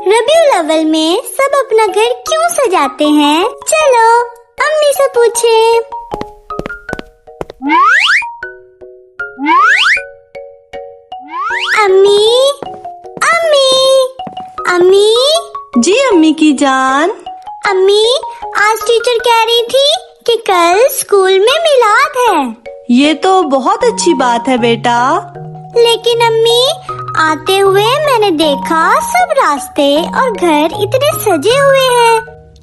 ربیع الاول میں سب اپنا گھر کیوں سجاتے ہیں؟ چلو امی سے پوچھیں۔ امی امی امی جی امی کی جان۔ امی، آج ٹیچر کہہ رہی تھی کہ کل اسکول میں میلاد ہے۔ یہ تو بہت اچھی بات ہے بیٹا۔ لیکن امی، آتے ہوئے میں نے دیکھا سب راستے اور گھر اتنے سجے ہوئے ہیں،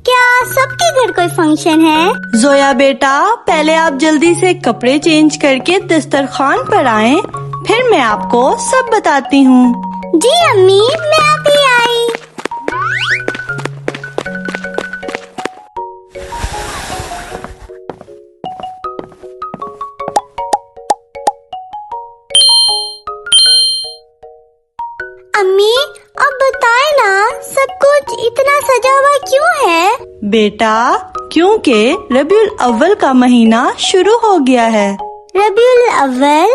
کیا سب کے گھر کوئی فنکشن ہے؟ زویا بیٹا، پہلے آپ جلدی سے کپڑے چینج کر کے دسترخوان پر آئیں، پھر میں آپ کو سب بتاتی ہوں۔ جی امی، میں ابھی آئی۔ امی، اب بتائیں نا، سب کچھ اتنا سجا ہوا کیوں ہے؟ بیٹا، کیونکہ ربیع الاول کا مہینہ شروع ہو گیا ہے۔ ربیع الاول،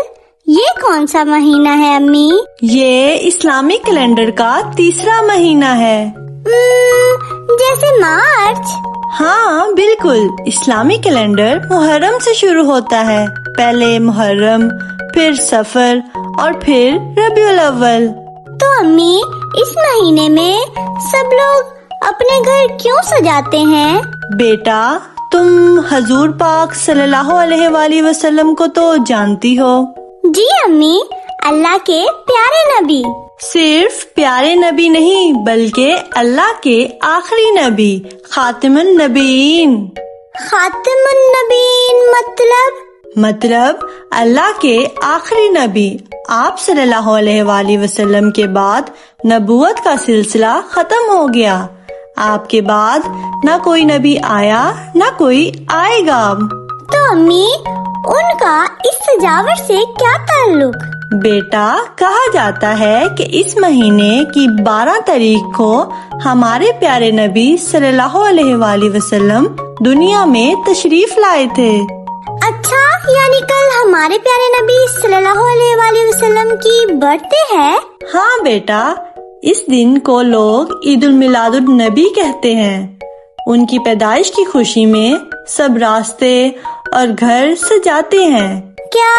یہ کون سا مہینہ ہے امی؟ یہ اسلامی کیلنڈر کا تیسرا مہینہ ہے۔ جیسے مارچ؟ ہاں بالکل، اسلامی کیلنڈر محرم سے شروع ہوتا ہے، پہلے محرم، پھر صفر اور پھر ربیع الاول۔ تو امی، اس مہینے میں سب لوگ اپنے گھر کیوں سجاتے ہیں؟ بیٹا، تم حضور پاک صلی اللہ علیہ وآلہ وسلم کو تو جانتی ہو۔ جی امی، اللہ کے پیارے نبی۔ صرف پیارے نبی نہیں، بلکہ اللہ کے آخری نبی، خاتم النبیین۔ خاتم النبیین مطلب اللہ کے آخری نبی۔ آپ صلی اللہ علیہ وآلہ وسلم کے بعد نبوت کا سلسلہ ختم ہو گیا۔ آپ کے بعد نہ کوئی نبی آیا نہ کوئی آئے گا۔ تو امی، ان کا اس سجاوٹ سے کیا تعلق؟ بیٹا، کہا جاتا ہے کہ اس مہینے کی 12 تاریخ کو ہمارے پیارے نبی صلی اللہ علیہ وآلہ وسلم دنیا میں تشریف لائے تھے۔ اچھا، یعنی کل ہمارے پیارے نبی صلی اللہ علیہ وآلہ وسلم کی برتھ ڈے ہے؟ ہاں بیٹا، اس دن کو لوگ عید المیلاد النبی کہتے ہیں۔ ان کی پیدائش کی خوشی میں سب راستے اور گھر سجاتے ہیں۔ کیا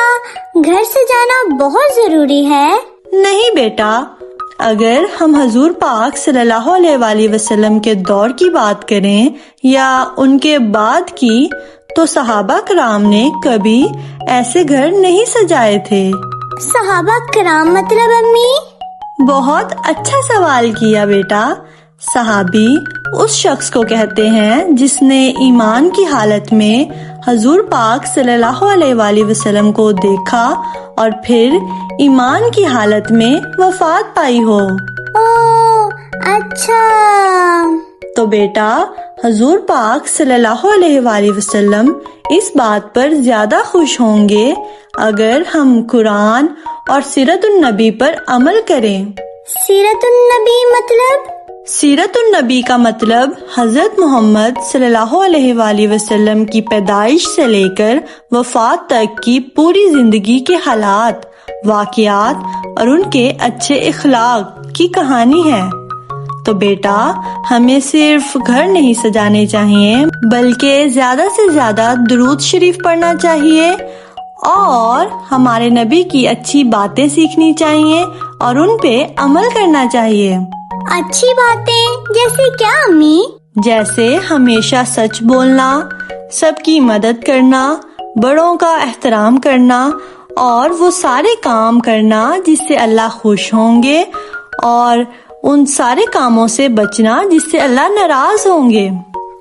گھر سجانا بہت ضروری ہے؟ نہیں بیٹا، اگر ہم حضور پاک صلی اللہ علیہ وآلہ وسلم کے دور کی بات کریں یا ان کے بعد کی، تو صحابہ کرام نے کبھی ایسے گھر نہیں سجائے تھے۔ صحابہ کرام مطلب امی؟ بہت اچھا سوال کیا بیٹا۔ صحابی اس شخص کو کہتے ہیں جس نے ایمان کی حالت میں حضور پاک صلی اللہ علیہ وآلہ وسلم کو دیکھا اور پھر ایمان کی حالت میں وفات پائی ہو۔ اوہ، اچھا۔ تو بیٹا، حضور پاک صلی اللہ علیہ وآلہ وسلم اس بات پر زیادہ خوش ہوں گے اگر ہم قرآن اور سیرت النبی پر عمل کریں۔ سیرت النبی مطلب؟ سیرت النبی کا مطلب حضرت محمد صلی اللہ علیہ وآلہ وسلم کی پیدائش سے لے کر وفات تک کی پوری زندگی کے حالات، واقعات اور ان کے اچھے اخلاق کی کہانی ہے۔ تو بیٹا، ہمیں صرف گھر نہیں سجانے چاہیے، بلکہ زیادہ سے زیادہ درود شریف پڑھنا چاہیے اور ہمارے نبی کی اچھی باتیں سیکھنی چاہیے اور ان پہ عمل کرنا چاہیے۔ اچھی باتیں جیسے کیا امی؟ جیسے ہمیشہ سچ بولنا، سب کی مدد کرنا، بڑوں کا احترام کرنا اور وہ سارے کام کرنا جس سے اللہ خوش ہوں گے، اور ان سارے کاموں سے بچنا جس سے اللہ ناراض ہوں گے۔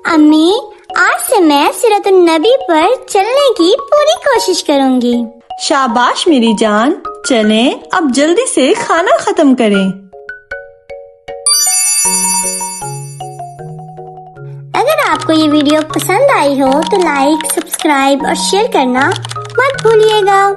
امی، آج سے میں سیرت النبی پر چلنے کی پوری کوشش کروں گی۔ شاباش میری جان، چلیں اب جلدی سے کھانا ختم کریں۔ اگر آپ کو یہ ویڈیو پسند آئی ہو تو لائک، سبسکرائب اور شیئر کرنا مت بھولیے گا۔